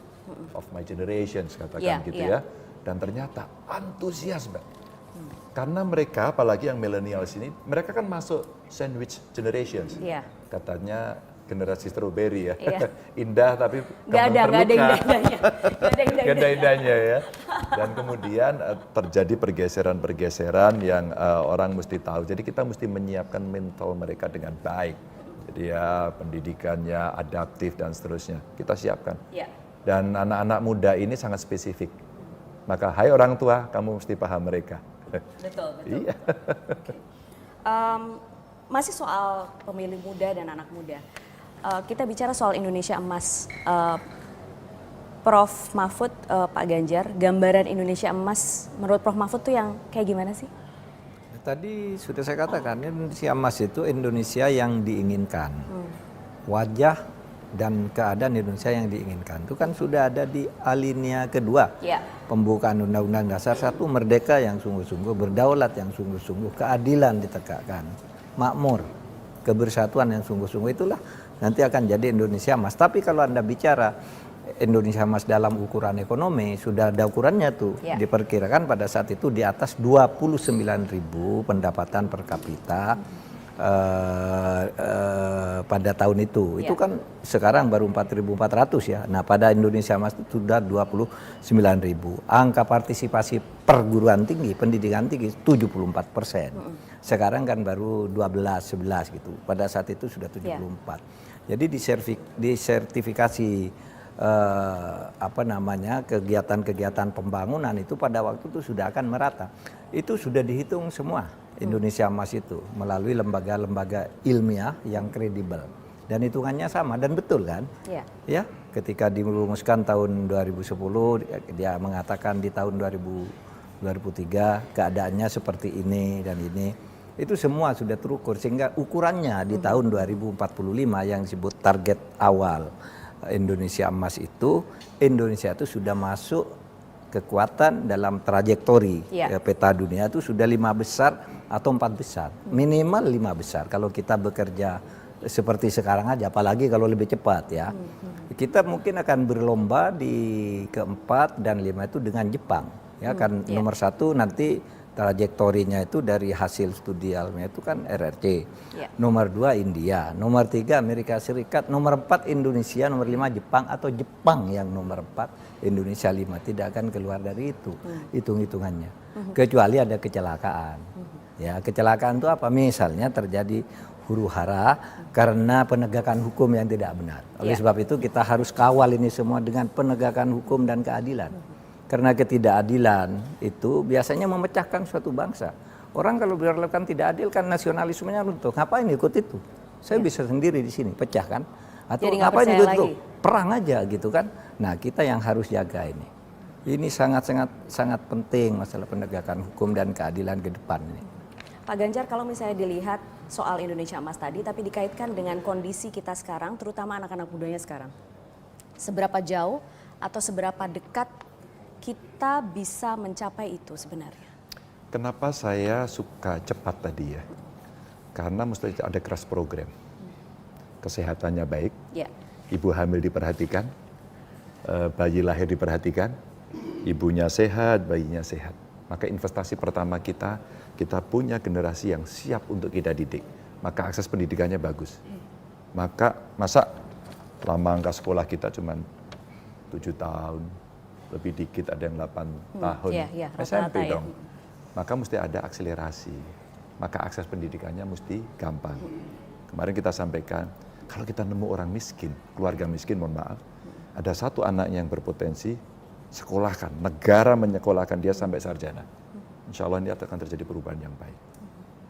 [SPEAKER 3] of my generations, katakan gitu ya. Dan ternyata antusias, Mbak. Karena mereka, apalagi yang millennials ini, mereka kan masuk sandwich generations. Katanya generasi strawberry ya, indah tapi
[SPEAKER 1] nggak ada
[SPEAKER 3] indahnya ya. Dan kemudian terjadi pergeseran-pergeseran yang orang mesti tahu. Jadi kita mesti menyiapkan mental mereka dengan baik. Jadi ya pendidikannya adaptif dan seterusnya kita siapkan. Dan anak-anak muda ini sangat spesifik. Maka hai orang tua, kamu mesti paham mereka.
[SPEAKER 1] Betul. Iya. Masih soal pemilih muda dan anak muda. Kita bicara soal Indonesia Emas. Prof. Mahfud, Pak Ganjar, gambaran Indonesia Emas menurut Prof. Mahfud tuh yang kayak gimana sih?
[SPEAKER 4] tadi sudah saya katakan Indonesia Emas itu Indonesia yang diinginkan. Wajah dan keadaan Indonesia yang diinginkan itu kan sudah ada di alinea kedua.
[SPEAKER 1] Ya.
[SPEAKER 4] Pembukaan Undang-Undang Dasar 1, merdeka yang sungguh-sungguh, berdaulat yang sungguh-sungguh, keadilan ditegakkan, makmur, kebersatuan yang sungguh-sungguh, itulah nanti akan jadi Indonesia Emas. Tapi kalau Anda bicara Indonesia Emas dalam ukuran ekonomi, sudah ada ukurannya tuh.
[SPEAKER 1] Ya.
[SPEAKER 4] Diperkirakan pada saat itu di atas 29.000 pendapatan per kapita pada tahun itu.
[SPEAKER 1] Ya.
[SPEAKER 4] Itu kan sekarang baru 4.400 ya. Nah, pada Indonesia Emas itu sudah 29.000. Angka partisipasi perguruan tinggi, pendidikan tinggi 74%. Sekarang kan baru 12, 11 gitu. Pada saat itu sudah 74. Jadi disertifikasi kegiatan-kegiatan pembangunan itu pada waktu itu sudah akan merata. Itu sudah dihitung semua Indonesia Emas itu melalui lembaga-lembaga ilmiah yang kredibel, dan hitungannya sama dan betul kan? Ya, ketika dirumuskan tahun 2010 dia mengatakan di tahun 2003 keadaannya seperti ini dan ini. Itu semua sudah terukur sehingga ukurannya di tahun 2045 yang disebut target awal Indonesia Emas itu, Indonesia itu sudah masuk kekuatan dalam trajektori peta dunia itu sudah 5 besar atau 4 besar, minimal 5 besar kalau kita bekerja seperti sekarang aja, apalagi kalau lebih cepat ya. Kita mungkin akan berlomba di keempat dan 5 itu dengan Jepang ya kan. Nomor 1 nanti trajektorinya itu dari hasil studi ilmiah itu kan RRC. Nomor 2 India, nomor 3 Amerika Serikat, nomor 4 Indonesia, nomor 5 Jepang atau Jepang yang nomor 4, Indonesia 5. Tidak akan keluar dari itu hitung-hitungannya. Kecuali ada kecelakaan. Ya, kecelakaan itu apa? Misalnya terjadi huru-hara karena penegakan hukum yang tidak benar. Oleh sebab itu kita harus kawal ini semua dengan penegakan hukum dan keadilan. Karena ketidakadilan itu biasanya memecahkan suatu bangsa. Orang kalau berlakukan tidak adil kan nasionalismenya runtuh. Ngapain ikut itu? Saya bisa sendiri di sini, pecah kan? Atau
[SPEAKER 1] jadi
[SPEAKER 4] ngapain ikut itu?
[SPEAKER 1] lagi.
[SPEAKER 4] Perang aja gitu kan? Nah, kita yang harus jaga ini. Ini sangat penting masalah penegakan hukum dan keadilan ke depan ini.
[SPEAKER 1] Pak Ganjar, kalau misalnya dilihat soal Indonesia Emas tadi, tapi dikaitkan dengan kondisi kita sekarang, terutama anak-anak mudanya sekarang. Seberapa jauh atau seberapa dekat kita bisa mencapai itu sebenarnya?
[SPEAKER 3] Kenapa saya suka cepat tadi ya? Karena mesti ada crash program. Kesehatannya baik, ibu hamil diperhatikan, bayi lahir diperhatikan, ibunya sehat, bayinya sehat. Maka investasi pertama kita punya generasi yang siap untuk kita didik. Maka akses pendidikannya bagus. Maka masa lama angka sekolah kita cuma 7 tahun, lebih dikit ada yang 8 tahun, SMP dong. Maka mesti ada akselerasi, maka akses pendidikannya mesti gampang. Kemarin kita sampaikan, kalau kita nemu orang miskin, keluarga miskin mohon maaf, ada satu anaknya yang berpotensi, sekolahkan, negara menyekolahkan dia sampai sarjana. Insya Allah ini akan terjadi perubahan yang baik.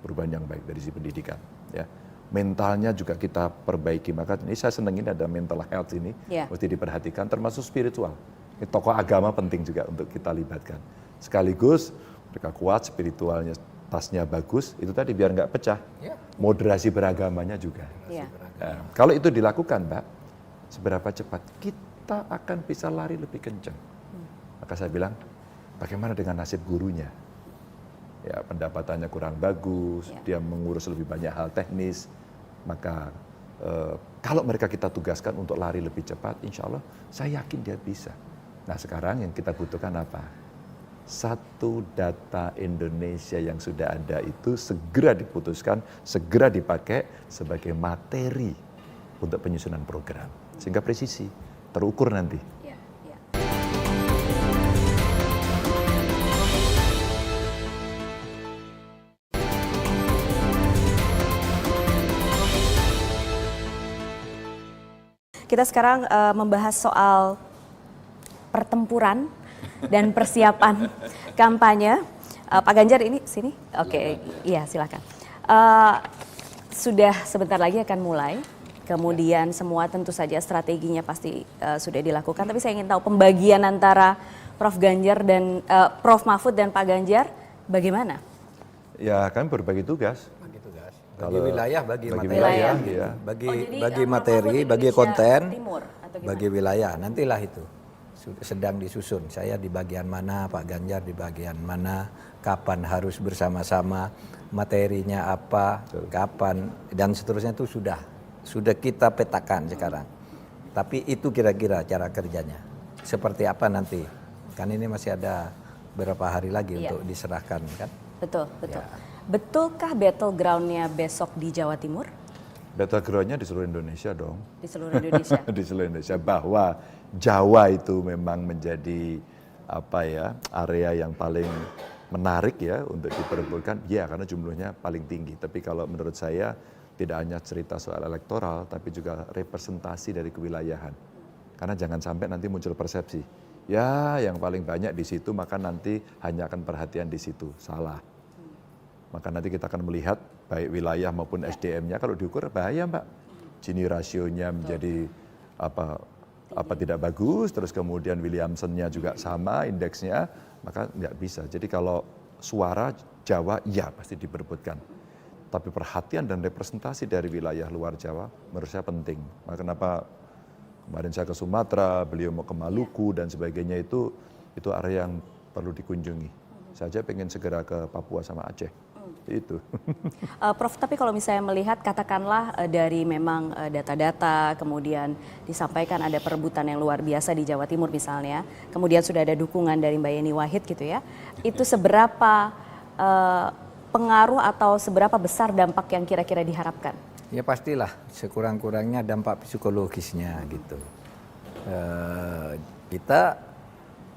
[SPEAKER 3] Perubahan yang baik dari sisi pendidikan. Ya. Mentalnya juga kita perbaiki, maka ini saya senengin ada mental health ini, mesti diperhatikan, termasuk spiritual. Tokoh agama penting juga untuk kita libatkan. Sekaligus mereka kuat, spiritualnya tasnya bagus, itu tadi biar nggak pecah. Moderasi beragamanya juga. Nah, kalau itu dilakukan, Mbak, seberapa cepat kita akan bisa lari lebih kencang. Maka saya bilang, bagaimana dengan nasib gurunya? Ya, pendapatannya kurang bagus, dia mengurus lebih banyak hal teknis. Maka kalau mereka kita tugaskan untuk lari lebih cepat, insya Allah saya yakin dia bisa. Nah, sekarang yang kita butuhkan apa? Satu data Indonesia yang sudah ada itu segera diputuskan, segera dipakai sebagai materi untuk penyusunan program. Sehingga presisi, terukur nanti.
[SPEAKER 1] Kita sekarang membahas soal pertempuran dan persiapan kampanye. Pak Ganjar ini sini, oke, iya silakan. Sudah sebentar lagi akan mulai, kemudian semua tentu saja strateginya pasti sudah dilakukan. Tapi saya ingin tahu pembagian antara Prof Ganjar dan Prof Mahfud dan Pak Ganjar bagaimana?
[SPEAKER 3] Ya kami berbagi tugas.
[SPEAKER 4] Bagi tugas. Bagi
[SPEAKER 3] Kalau-
[SPEAKER 4] wilayah, bagi
[SPEAKER 3] bagi
[SPEAKER 4] materi,
[SPEAKER 3] wilayah,
[SPEAKER 4] gitu.
[SPEAKER 3] iya.
[SPEAKER 4] bagi
[SPEAKER 1] Oh, jadi,
[SPEAKER 4] bagi
[SPEAKER 1] Prof.
[SPEAKER 4] materi,
[SPEAKER 1] Mahfud
[SPEAKER 4] bagi
[SPEAKER 1] Indonesia
[SPEAKER 4] konten,
[SPEAKER 1] Timur, atau gimana?
[SPEAKER 4] bagi wilayah. Nantilah itu sedang disusun. Saya di bagian mana, Pak Ganjar di bagian mana, kapan harus bersama-sama, materinya apa, kapan dan seterusnya itu sudah kita petakan sekarang. Tapi itu kira-kira cara kerjanya. Seperti apa nanti? Kan ini masih ada beberapa hari lagi
[SPEAKER 1] Iya.
[SPEAKER 4] untuk diserahkan kan.
[SPEAKER 1] Betul, betul.
[SPEAKER 4] Ya.
[SPEAKER 1] Betulkah battleground-nya besok di Jawa Timur?
[SPEAKER 3] Battleground-nya di seluruh Indonesia dong.
[SPEAKER 1] Di seluruh Indonesia?
[SPEAKER 3] Di seluruh Indonesia, bahwa Jawa itu memang menjadi area yang paling menarik ya untuk diperebutkan, ya karena jumlahnya paling tinggi. Tapi kalau menurut saya tidak hanya cerita soal elektoral, tapi juga representasi dari kewilayahan. Karena jangan sampai nanti muncul persepsi, ya yang paling banyak di situ maka nanti hanya akan perhatian di situ. Salah. Maka nanti kita akan melihat baik wilayah maupun SDM-nya kalau diukur bahaya Mbak. Gini rasionya menjadi tidak bagus, terus kemudian Williamson-nya juga sama indeksnya, maka nggak bisa. Jadi kalau suara Jawa ya pasti diperebutkan. Tapi perhatian dan representasi dari wilayah luar Jawa menurut saya penting. Maka kenapa kemarin saya ke Sumatera, beliau mau ke Maluku dan sebagainya itu area yang perlu dikunjungi. Saya pengen segera ke Papua sama Aceh. Itu.
[SPEAKER 1] Prof, tapi kalau misalnya melihat katakanlah dari memang data-data kemudian disampaikan ada perebutan yang luar biasa di Jawa Timur misalnya, kemudian sudah ada dukungan dari Mbak Yeni Wahid gitu ya, itu seberapa pengaruh atau seberapa besar dampak yang kira-kira diharapkan?
[SPEAKER 4] Ya pastilah sekurang-kurangnya dampak psikologisnya gitu. Kita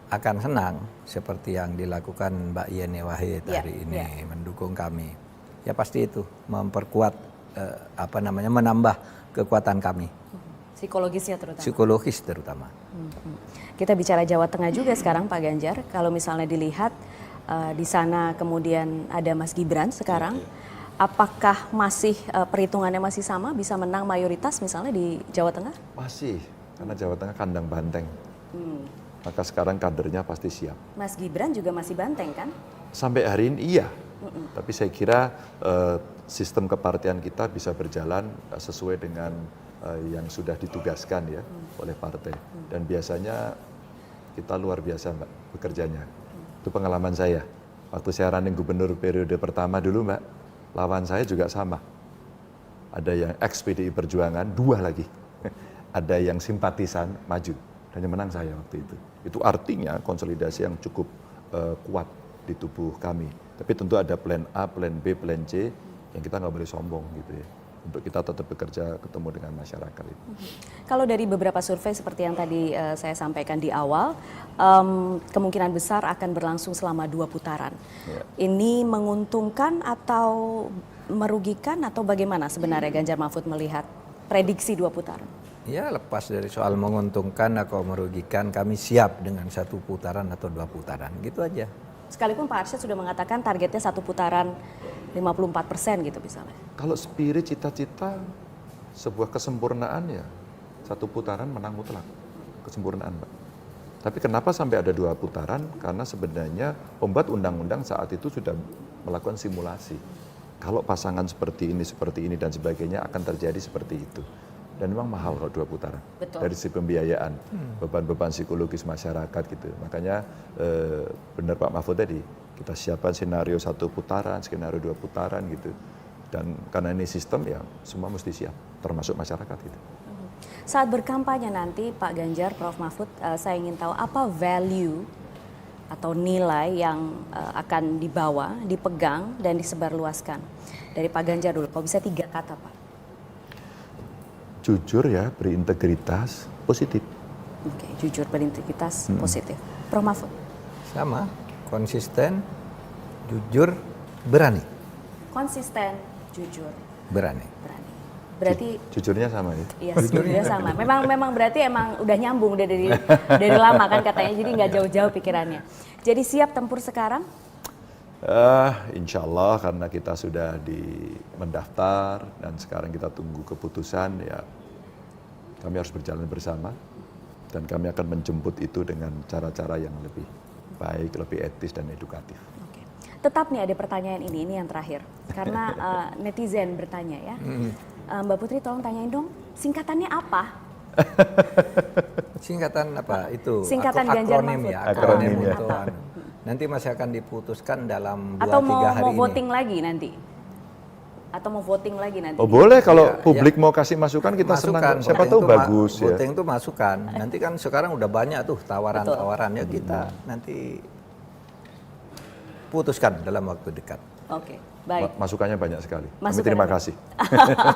[SPEAKER 4] akan senang seperti yang dilakukan Mbak Yeni Wahid hari ini mendukung kami. Ya pasti itu memperkuat menambah kekuatan kami.
[SPEAKER 1] Psikologisnya terutama.
[SPEAKER 4] Psikologis terutama.
[SPEAKER 1] Kita bicara Jawa Tengah juga sekarang Pak Ganjar. Kalau misalnya dilihat di sana kemudian ada Mas Gibran sekarang, apakah masih perhitungannya masih sama bisa menang mayoritas misalnya di Jawa Tengah?
[SPEAKER 3] Masih, karena Jawa Tengah kandang banteng. Maka sekarang kadernya pasti siap.
[SPEAKER 1] Mas Gibran juga masih banteng kan?
[SPEAKER 3] Sampai hari ini iya, tapi saya kira sistem kepartian kita bisa berjalan sesuai dengan yang sudah ditugaskan ya oleh partai. Dan biasanya kita luar biasa Mbak bekerjanya. Itu pengalaman saya. Waktu saya running gubernur periode pertama dulu Mbak, lawan saya juga sama. Ada yang ex PDI Perjuangan, 2 lagi. Ada yang simpatisan maju. Dan yang menang saya waktu itu. Itu artinya konsolidasi yang cukup kuat di tubuh kami. Tapi tentu ada plan A, plan B, plan C yang kita nggak boleh sombong gitu ya. Untuk kita tetap bekerja ketemu dengan masyarakat itu.
[SPEAKER 1] Kalau dari beberapa survei seperti yang tadi saya sampaikan di awal, kemungkinan besar akan berlangsung selama 2 putaran.
[SPEAKER 3] Ya.
[SPEAKER 1] Ini menguntungkan atau merugikan atau bagaimana sebenarnya Ganjar Mahfud melihat prediksi 2 putaran?
[SPEAKER 4] Ya lepas dari soal menguntungkan atau merugikan, kami siap dengan 1 putaran atau 2 putaran, gitu aja.
[SPEAKER 1] Sekalipun Pak Arsyad sudah mengatakan targetnya 1 putaran 54% gitu misalnya.
[SPEAKER 3] Kalau spirit cita-cita sebuah kesempurnaan ya 1 putaran menang mutlak. Kesempurnaan Mbak. Tapi kenapa sampai ada 2 putaran? Karena sebenarnya pembuat undang-undang saat itu sudah melakukan simulasi. Kalau pasangan seperti ini dan sebagainya akan terjadi seperti itu. Dan memang mahal kalau 2 putaran.
[SPEAKER 1] Betul.
[SPEAKER 3] Dari sisi pembiayaan, beban-beban psikologis masyarakat gitu. Makanya benar Pak Mahfud tadi, kita siapkan skenario 1 putaran, skenario 2 putaran gitu. Dan karena ini sistem ya semua mesti siap, termasuk masyarakat gitu.
[SPEAKER 1] Saat berkampanye nanti Pak Ganjar, Prof Mahfud, saya ingin tahu apa value atau nilai yang akan dibawa, dipegang dan disebarluaskan. Dari Pak Ganjar dulu, kalau bisa 3 kata Pak.
[SPEAKER 3] Jujur ya, berintegritas, positif.
[SPEAKER 1] Oke, jujur, berintegritas, positif. Prof Mahfud?
[SPEAKER 4] Sama, konsisten, jujur, berani.
[SPEAKER 1] Konsisten, jujur,
[SPEAKER 4] Berani.
[SPEAKER 1] berani. Berarti
[SPEAKER 3] Jujurnya sama ya.
[SPEAKER 1] iya, jujurnya sama. Memang berarti emang udah nyambung udah dari lama kan katanya, jadi nggak jauh-jauh pikirannya. Jadi siap tempur sekarang?
[SPEAKER 3] Insya Allah karena kita sudah mendaftar dan sekarang kita tunggu keputusan ya kami harus berjalan bersama dan kami akan menjemput itu dengan cara-cara yang lebih baik, lebih etis dan edukatif.
[SPEAKER 1] Oke. tetap nih ada pertanyaan ini yang terakhir. Karena netizen bertanya ya. Mbak Putri tolong tanyain dong, singkatannya apa?
[SPEAKER 4] Singkatan apa itu?
[SPEAKER 1] Singkatan Ganjar
[SPEAKER 4] akronim
[SPEAKER 1] Mahfud.
[SPEAKER 4] ya.
[SPEAKER 3] Akronim
[SPEAKER 4] Akronim
[SPEAKER 3] ya.
[SPEAKER 4] itu nanti masih akan diputuskan dalam 2-3
[SPEAKER 1] Atau mau
[SPEAKER 4] hari ini.
[SPEAKER 1] voting lagi nanti? Atau mau voting lagi nanti?
[SPEAKER 3] Oh boleh kalau
[SPEAKER 4] Iya,
[SPEAKER 3] publik mau kasih masukan kita senang. Siapa tahu bagus ya.
[SPEAKER 4] Voting itu masukan. Nanti kan sekarang udah banyak tuh tawaran-tawarannya, kita nanti putuskan dalam waktu dekat.
[SPEAKER 1] Oke, baik.
[SPEAKER 3] Masukannya banyak sekali. Kami
[SPEAKER 1] Masukannya
[SPEAKER 3] terima
[SPEAKER 1] banyak.
[SPEAKER 3] kasih.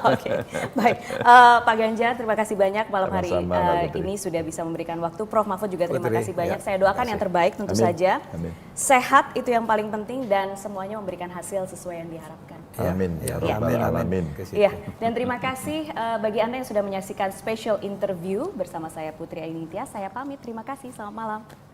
[SPEAKER 1] Oke, baik. Pak Ganjar, terima kasih banyak malam hari
[SPEAKER 3] Sama-sama, Mbak Putri.
[SPEAKER 1] ini sudah bisa memberikan waktu. Prof. Mahfud juga terima
[SPEAKER 4] Putri,
[SPEAKER 1] kasih banyak.
[SPEAKER 4] ya,
[SPEAKER 1] Saya doakan
[SPEAKER 3] terima
[SPEAKER 1] yang
[SPEAKER 3] kasih.
[SPEAKER 1] terbaik tentu
[SPEAKER 3] Amin.
[SPEAKER 1] saja.
[SPEAKER 3] Amin.
[SPEAKER 1] Sehat itu yang paling penting dan semuanya memberikan hasil sesuai yang diharapkan.
[SPEAKER 3] Amin. Ya
[SPEAKER 4] Ya,
[SPEAKER 3] Rabbal
[SPEAKER 4] amin, amin.
[SPEAKER 3] alamin.
[SPEAKER 4] Ke situ.
[SPEAKER 1] Iya, dan terima kasih bagi Anda yang sudah menyaksikan special interview bersama saya Putri Ainitya. Saya pamit, terima kasih, selamat malam.